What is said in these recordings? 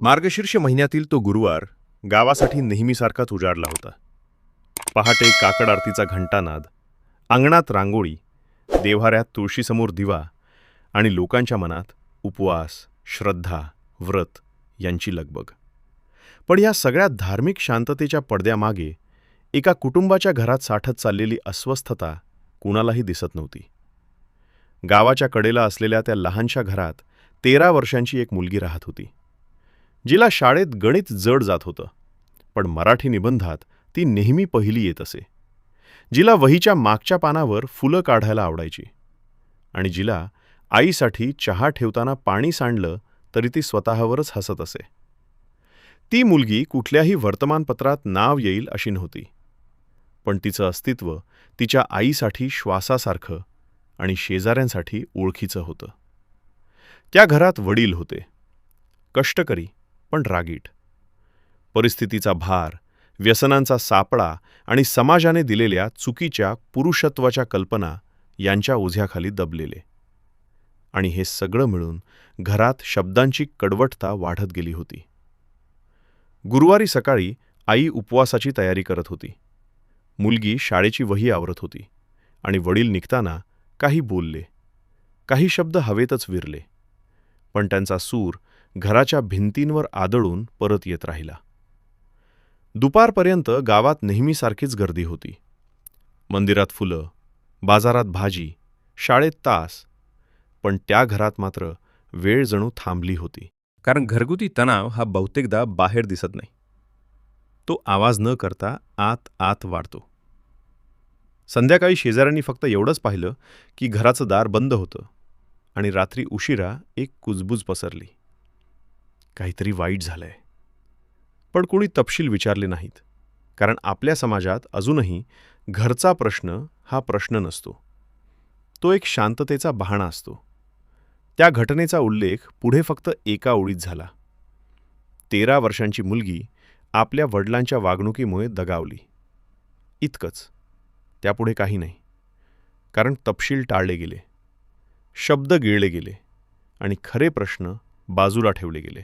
मार्गशीर्ष महिन्यातील तो गुरुवार गावासाठी नेहमीसारखाच उजाडला होता. पहाटे काकड आरतीचा घंटानाद, अंगणात रांगोळी, देव्हाऱ्यात तुळशीसमोर दिवा आणि लोकांच्या मनात उपवास, श्रद्धा, व्रत यांची लगबग. पण या सगळ्या धार्मिक शांततेच्या पडद्यामागे एका कुटुंबाच्या घरात साठत चाललेली अस्वस्थता कुणालाही दिसत नव्हती. गावाच्या कडेला असलेल्या त्या लहानशा घरात 13 वर्षांची एक मुलगी राहत होती, जिला शाळेत गणित जड जात होतं, पण मराठी निबंधात ती नेहमी पहिली येत असे. जिला वहीच्या मागच्या पानावर फुलं काढायला आवडायची आणि जिला आईसाठी चहा ठेवताना पाणी सांडलं तरी ती स्वतःवरच हसत असे. ती मुलगी कुठल्याही वर्तमानपत्रात नाव येईल अशी नव्हती, पण तिचं अस्तित्व तिच्या आईसाठी श्वासासारखं आणि शेजाऱ्यांसाठी ओळखीचं होतं. त्या घरात वडील होते, कष्टकरी पण रागीट. परिस्थितीचा भार, व्यसनांचा सापळा आणि समाजाने दिलेल्या चुकीच्या पुरुषत्वाच्या कल्पना यांच्या ओझ्याखाली दबलेले. आणि हे सगळं मिळून घरात शब्दांची कडवटता वाढत गेली होती. गुरुवारी सकाळी आई उपवासाची तयारी करत होती. मुलगी शाळेची वही आवरत होती आणि वडील निघताना काही बोलले. काही शब्द हवेतच विरले, पण त्यांचा सूर घराच्या भिंतींवर आदळून परत येत राहिला. दुपारपर्यंत गावात नेहमीसारखीच गर्दी होती. मंदिरात फुलं, बाजारात भाजी, शाळेत तास, पण त्या घरात मात्र वेळ जणू थांबली होती. कारण घरगुती तणाव हा बहुतेकदा बाहेर दिसत नाही. तो आवाज न करता आत आत वाढतो. संध्याकाळी शेजाऱ्यांनी फक्त एवढंच पाहिलं की घराचं दार बंद होतं आणि रात्री उशिरा एक कुजबूज पसरली. काहीतरी वाईट झालंय. पण कोणी तपशील विचारले नाहीत, कारण आपल्या समाजात अजूनही घरचा प्रश्न हा प्रश्न नसतो. तो एक शांततेचा बहाणा असतो. त्या घटनेचा उल्लेख पुढे फक्त एका ओळीत झाला. 13 वर्षांची मुलगी आपल्या वडिलांच्या वागणुकीमुळे दगावली, इतकंच. त्यापुढे काही नाही, कारण तपशील टाळले गेले, शब्द गिळले गेले आणि खरे प्रश्न बाजूला ठेवले गेले.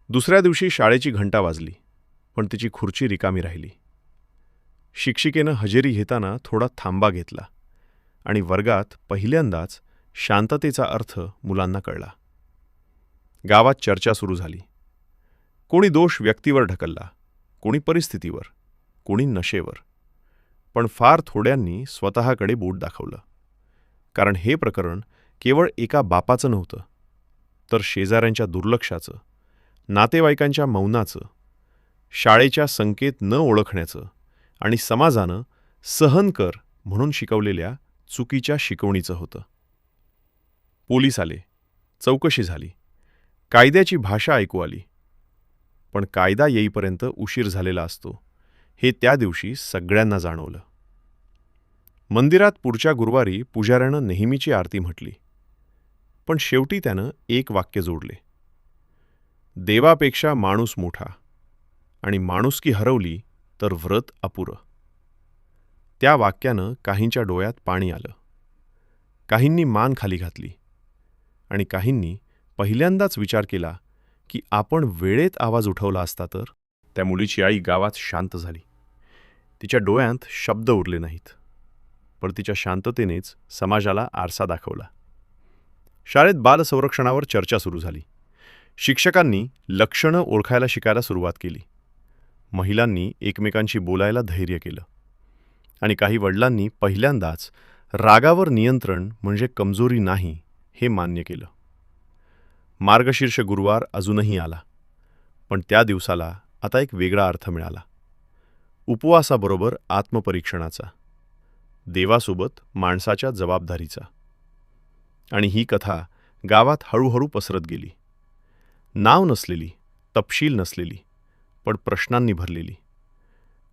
दुसऱ्या दिवशी शाळेची घंटा वाजली, पण तिची खुर्ची रिकामी राहिली. शिक्षिकेनं हजेरी घेताना थोडा थांबा घेतला आणि वर्गात पहिल्यांदाच शांततेचा अर्थ मुलांना कळला. गावात चर्चा सुरू झाली. कोणी दोष व्यक्तीवर ढकलला, कोणी परिस्थितीवर, कोणी नशेवर. पण फार थोड्यांनी स्वतःकडे बोट दाखवलं, कारण हे प्रकरण केवळ एका बापाचं नव्हतं, तर शेजाऱ्यांच्या दुर्लक्षाचं, नातेवाईकांच्या मौनाचं, शाळेच्या संकेत न ओळखण्याचं आणि समाजानं सहन कर म्हणून शिकवलेल्या चुकीच्या शिकवणीचं होतं. पोलीस आले, चौकशी झाली, कायद्याची भाषा ऐकू आली. पण कायदा येईपर्यंत उशीर झालेला असतो हे त्या दिवशी सगळ्यांना जाणवलं. मंदिरात पुढच्या गुरुवारी पुजाऱ्यानं नेहमीची आरती म्हटली, पण शेवटी त्यानं एक वाक्य जोडले: देवापेक्षा माणूस मोठा, आणि माणुसकी हरवली तर व्रत अपुरं. त्या वाक्यानं काहींच्या डोळ्यात पाणी आलं. काहींनी मान खाली घातली आणि काहींनी पहिल्यांदाच विचार केला की आपण वेळेत आवाज उठवला असता तर. त्या मुलीची आई गावात शांत झाली. तिच्या डोळ्यात शब्द उरले नाहीत, पण तिच्या शांततेनेच समाजाला आरसा दाखवला. शाळेत बालसंरक्षणावर चर्चा सुरू झाली. शिक्षकांनी लक्षणं ओळखायला शिकायला सुरुवात केली. महिलांनी एकमेकांशी बोलायला धैर्य केलं आणि काही वडिलांनी पहिल्यांदाच रागावर नियंत्रण म्हणजे कमजोरी नाही हे मान्य केलं. मार्गशीर्ष गुरुवार अजूनही आला, पण त्या दिवसाला आता एक वेगळा अर्थ मिळाला. उपवासाबरोबर आत्मपरीक्षणाचा, देवासोबत माणसाच्या जबाबदारीचा. आणि ही कथा गावात हळूहळू पसरत गेली. नाव नसलेली, तपशील नसलेली, पण प्रश्नांनी भरलेली.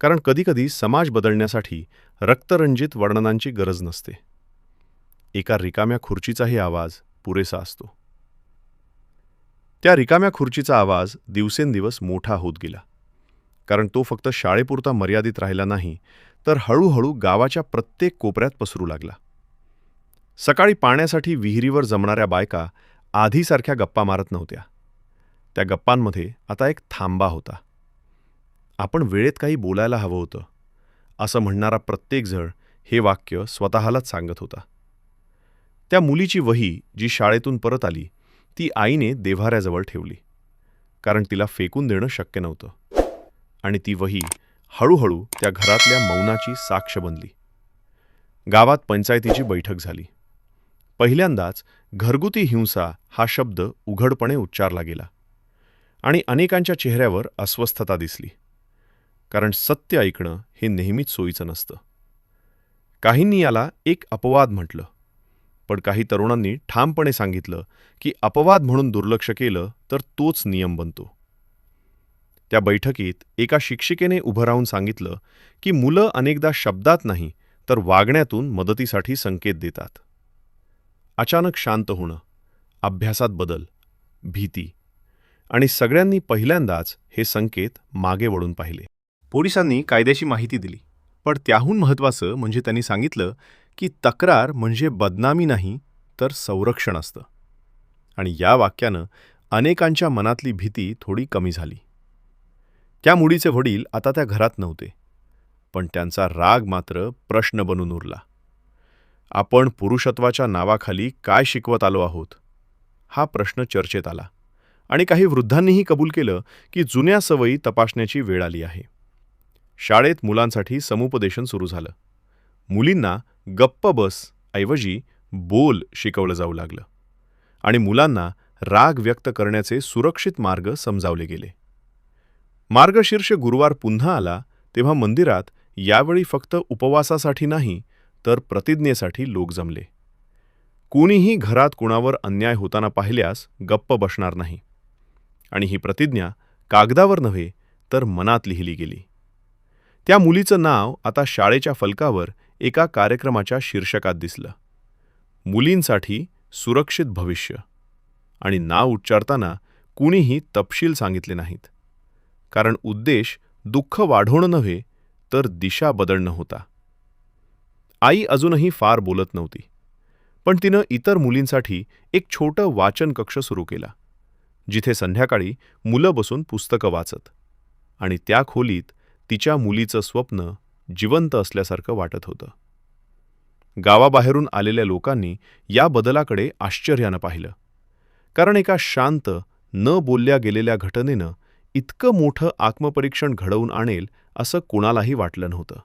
कारण कधीकधी समाज बदलण्यासाठी रक्तरंजित वर्णनांची गरज नसते. एका रिकाम्या खुर्चीचाही आवाज पुरेसा असतो. त्या रिकाम्या खुर्चीचा आवाज दिवसेंदिवस मोठा होत गेला, कारण तो फक्त शाळेपुरता मर्यादित राहिला नाही, तर हळूहळू गावाच्या प्रत्येक कोपऱ्यात पसरू लागला. सकाळी पाण्यासाठी विहिरीवर जमणाऱ्या बायका आधीसारख्या गप्पा मारत नव्हत्या. त्या गप्पांमध्ये आता एक थांबा होता. आपण वेळेत काही बोलायला हवं होतं, असं म्हणणारा प्रत्येकजण हे वाक्य स्वतःलाच सांगत होता. त्या मुलीची वही जी शाळेतून परत आली ती आईने देव्हाऱ्याजवळ ठेवली, कारण तिला फेकून देणं शक्य नव्हतं. आणि ती वही हळूहळू त्या घरातल्या मौनाची साक्ष बनली. गावात पंचायतीची बैठक झाली. पहिल्यांदाच घरगुती हिंसा हा शब्द उघडपणे उच्चारला गेला आणि अनेकांच्या चेहऱ्यावर अस्वस्थता दिसली, कारण सत्य ऐकणं हे नेहमीच सोयीचं नसतं. काहींनी याला एक अपवाद म्हटलं, पण काही तरुणांनी ठामपणे सांगितलं की अपवाद म्हणून दुर्लक्ष केलं तर तोच नियम बनतो. त्या बैठकीत एका शिक्षिकेने उभं राहून सांगितलं की मुलं अनेकदा शब्दात नाही तर वागण्यातून मदतीसाठी संकेत देतात. अचानक शांत होणं, अभ्यासात बदल, भीती आणि सगळ्यांनी पहिल्यांदाच हे संकेत मागे वळून पाहिले. पोलिसांनी कायद्याची माहिती दिली, पण त्याहून महत्त्वाचं म्हणजे त्यांनी सांगितलं की तक्रार म्हणजे बदनामी नाही तर संरक्षण असतं. आणि या वाक्यानं अनेकांच्या मनातली भीती थोडी कमी झाली. त्या मुलीचे वडील आता त्या घरात नव्हते, पण त्यांचा राग मात्र प्रश्न बनून उरला. आपण पुरुषत्वाच्या नावाखाली काय शिकवत आलो आहोत, हा प्रश्न चर्चेत आला आणि काही वृद्धांनीही कबूल केलं की जुन्या सवयी तपासण्याची वेळ आली आहे. शाळेत मुलांसाठी समुपदेशन सुरू झालं. मुलींना गप्प बस ऐवजी बोल शिकवलं जाऊ लागलं आणि मुलांना राग व्यक्त करण्याचे सुरक्षित मार्ग समजावले गेले. मार्गशीर्ष गुरुवार पुन्हा आला तेव्हा मंदिरात यावेळी फक्त उपवासासाठी नाही तर प्रतिज्ञेसाठी लोक जमले. कुणीही घरात कुणावर अन्याय होताना पाहिल्यास गप्प बसणार नाही, आणि ही प्रतिज्ञा कागदावर नव्हे तर मनात लिहिली गेली. त्या मुलीचं नाव आता शाळेच्या फलकावर एका कार्यक्रमाच्या शीर्षकात दिसलं. मुलींसाठी सुरक्षित भविष्य. आणि नाव उच्चारताना कुणीही तपशील सांगितले नाहीत, कारण उद्देश दुःख वाढवणं नव्हे तर दिशा बदलणं होता. आई अजूनही फार बोलत नव्हती, पण तिनं इतर मुलींसाठी एक छोटं वाचन कक्ष सुरू केला, जिथे संध्याकाळी मुलं बसून पुस्तकं वाचत, आणि त्या खोलीत तिच्या मुलीचं स्वप्न जिवंत असल्यासारखं वाटत होतं. गावाबाहेरून आलेल्या लोकांनी या बदलाकडे आश्चर्यानं पाहिलं, कारण एका शांत न बोलल्या गेलेल्या घटनेनं इतकं मोठं आत्मपरीक्षण घडवून आणेल असं कुणालाही वाटलं नव्हतं.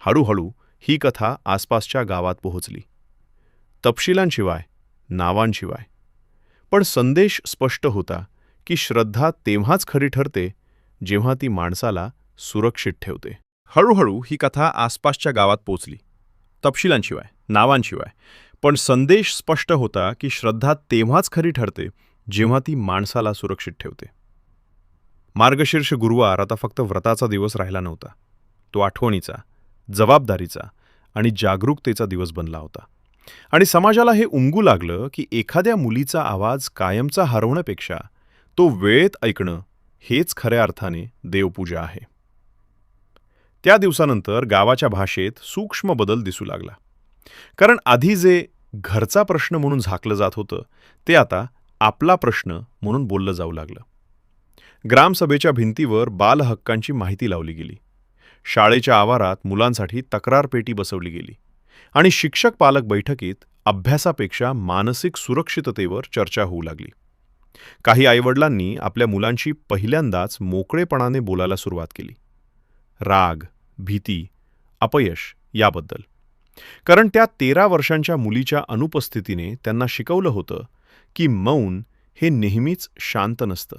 हळूहळू ही कथा आसपासच्या गावात पोहोचली, तपशिलांशिवाय, नावांशिवाय. पण संदेश स्पष्ट होता की श्रद्धा तेव्हाच खरी ठरते जेव्हा ती माणसाला सुरक्षित ठेवते. हळूहळू ही कथा आसपासच्या गावात पोचली, तपशिलांशिवाय, नावांशिवाय. पण संदेश स्पष्ट होता की श्रद्धा तेव्हाच खरी ठरते जेव्हा ती माणसाला सुरक्षित ठेवते. मार्गशीर्ष गुरुवार आता फक्त व्रताचा दिवस राहिला नव्हता. तो आठवणीचा, जबाबदारीचा आणि जागरूकतेचा दिवस बनला होता. आणि समाजाला हे उमगू लागलं की एखाद्या मुलीचा आवाज कायमचा हरवण्यापेक्षा तो वेळेत ऐकणं हेच खऱ्या अर्थाने देवपूजा आहे. त्या दिवसानंतर गावाच्या भाषेत सूक्ष्म बदल दिसू लागला, कारण आधी जे घरचा प्रश्न म्हणून झाकलं जात होतं ते आता आपला प्रश्न म्हणून बोललं जाऊ लागलं. ग्रामसभेच्या भिंतीवर बालहक्कांची माहिती लावली गेली, शाळेच्या आवारात मुलांसाठी तक्रार पेटी बसवली गेली आणि शिक्षक पालक बैठकीत अभ्यासापेक्षा मानसिक सुरक्षिततेवर चर्चा होऊ लागली. काही आईवडिलांनी आपल्या मुलांशी पहिल्यांदाच मोकळेपणाने बोलायला सुरुवात केली, राग, भीती, अपयश याबद्दल. कारण त्या 13 वर्षांच्या मुलीच्या अनुपस्थितीने त्यांना शिकवलं होतं की मौन हे नेहमीच शांत नसतं,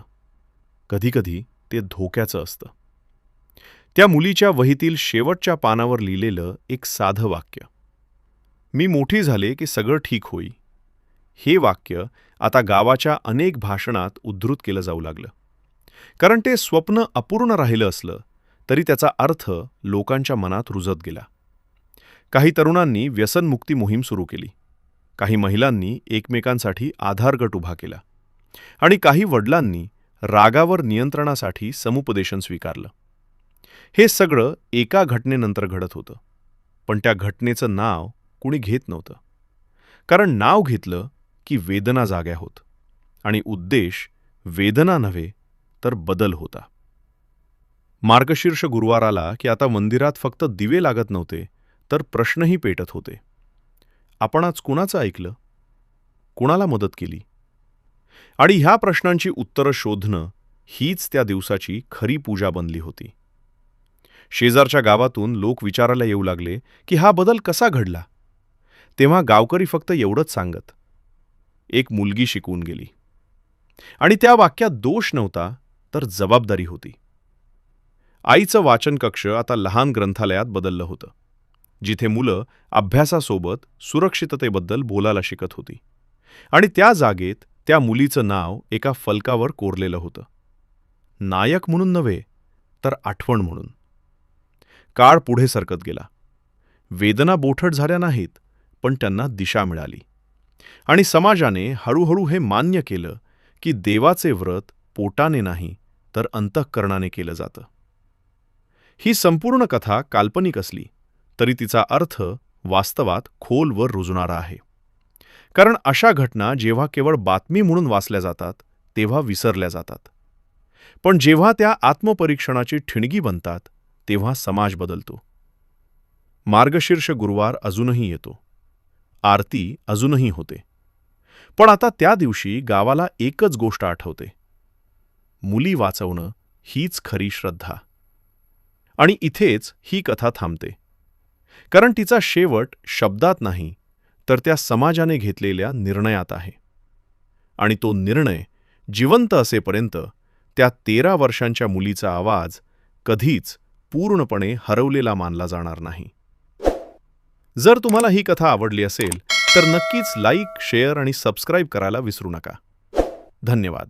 कधीकधी ते धोक्याचं असतं. त्या मुलीच्या वहीतील शेवटच्या पानावर लिहिलेलं एक साधं वाक्य, मी मोठी झाले की सगळं ठीक होई, हे वाक्य आता गावाच्या अनेक भाषणात उद्धृत केलं जाऊ लागलं. कारण ते स्वप्न अपूर्ण राहिलं असलं तरी त्याचा अर्थ लोकांच्या मनात रुजत गेला. काही तरुणांनी व्यसनमुक्ती मोहीम सुरू केली, काही महिलांनी एकमेकांसाठी आधार गट उभा केला आणि काही वडिलांनी रागावर नियंत्रणासाठी समुपदेशन स्वीकारलं. हे सगळं एका घटनेनंतर घडत होतं, पण त्या घटनेचं नाव कुणी घेत नव्हतं. कारण नाव घेतलं की वेदना जाग्या होत आणि उद्देश वेदना नव्हे तर बदल होता. मार्गशीर्ष गुरुवार आला की आता मंदिरात फक्त दिवे लागत नव्हते, तर प्रश्नही पेटत होते. आपण आज कुणाचं ऐकलं? कुणाला मदत केली? आणि ह्या प्रश्नांची उत्तरं शोधणं हीच त्या दिवसाची खरी पूजा बनली होती. शेजारच्या गावातून लोक विचारायला येऊ लागले की हा बदल कसा घडला. तेव्हा गावकरी फक्त एवढंच सांगत, एक मुलगी शिकून गेली. आणि त्या वाक्यात दोष नव्हता, तर जबाबदारी होती. आईचं वाचन कक्ष आता लहान ग्रंथालयात बदललं होतं, जिथे मुलं अभ्यासासोबत सुरक्षिततेबद्दल बोलायला शिकत होती. आणि त्या जागेत त्या मुलीचं नाव एका फलकावर कोरलेलं होतं. नायक म्हणून नव्हे, तर आठवण म्हणून. काळ पुढे सरकत गेला. वेदना बोथट झाल्या नाहीत, पण त्यांना दिशा मिळाली. आणि समाजाने हळूहळू हे मान्य केलं की देवाचे व्रत पोटाने नाही, तर अंतःकरणाने केलं जातं. ही संपूर्ण कथा काल्पनिक असली तरी तिचा अर्थ वास्तवात खोलवर रुजणारा आहे. कारण अशा घटना जेव्हा केवळ बातमी म्हणून वाचल्या जातात, तेव्हा विसरल्या जातात. पण जेव्हा त्या आत्मपरीक्षणाची ठिणगी बनतात, तेव्हा समाज बदलतो. मार्गशीर्ष गुरुवार अजूनही येतो. आरती अजूनही होते. पण आता त्या दिवशी गावाला एकच गोष्ट आठवते, मुली वाचवणं हीच खरी श्रद्धा. आणि इथेच ही कथा थांबते. कारण तिचा शेवट शब्दात नाही, तर त्या समाजाने घेतलेल्या निर्णयात आहे. आणि तो निर्णय जिवंत असेपर्यंत त्या 13 वर्षांच्या मुलीचा आवाज कधीच पूर्णपणे हरवलेला मानला जाणार नाही. जर तुम्हाला ही कथा आवडली असेल तर नक्कीच लाईक, शेअर आणि सबस्क्राईब करायला विसरू नका. धन्यवाद.